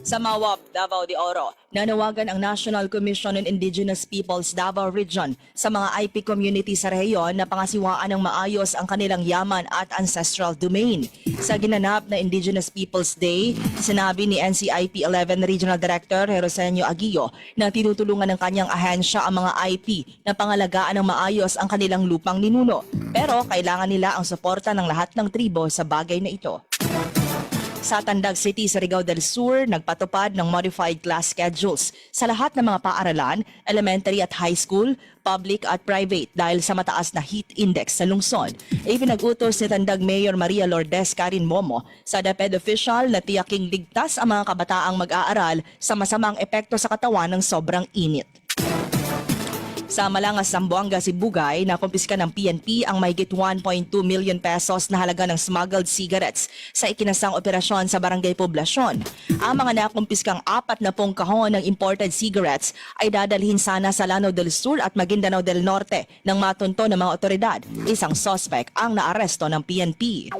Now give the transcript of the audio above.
Sa Mawab, Davao de Oro, nanawagan ang National Commission on Indigenous Peoples Davao Region sa mga IP community sa rehiyon na pangasiwaan ng maayos ang kanilang yaman at ancestral domain. Sa ginanap na Indigenous Peoples Day, sinabi ni NCIP 11 Regional Director Jerosenio Aguio na tinutulungan ng kanyang ahensya ang mga IP na pangalagaan ng maayos ang kanilang lupang ninuno. Pero kailangan nila ang suporta ng lahat ng tribo sa bagay na ito. Sa Tandag City, Surigao del Sur, nagpatupad ng modified class schedules sa lahat ng mga paaralan, elementary at high school, public at private dahil sa mataas na heat index sa lungsod. Ipinag-utos ni Tandag Mayor Maria Lourdes Karin Momo sa DepEd official na tiyaking ligtas ang mga kabataang mag-aaral sa masamang epekto sa katawan ng sobrang init. Sa Malangas, Zamboanga, Sibugay, nakumpiska ng PNP ang mahigit 1.2 million pesos na halaga ng smuggled cigarettes sa ikinasang operasyon sa Barangay Poblasyon. Ang mga nakumpiskang 40 kahon ng imported cigarettes ay dadalhin sana sa Lanao del Sur at Maguindanao del Norte ng matunto ng mga otoridad. Isang suspect ang naaresto ng PNP.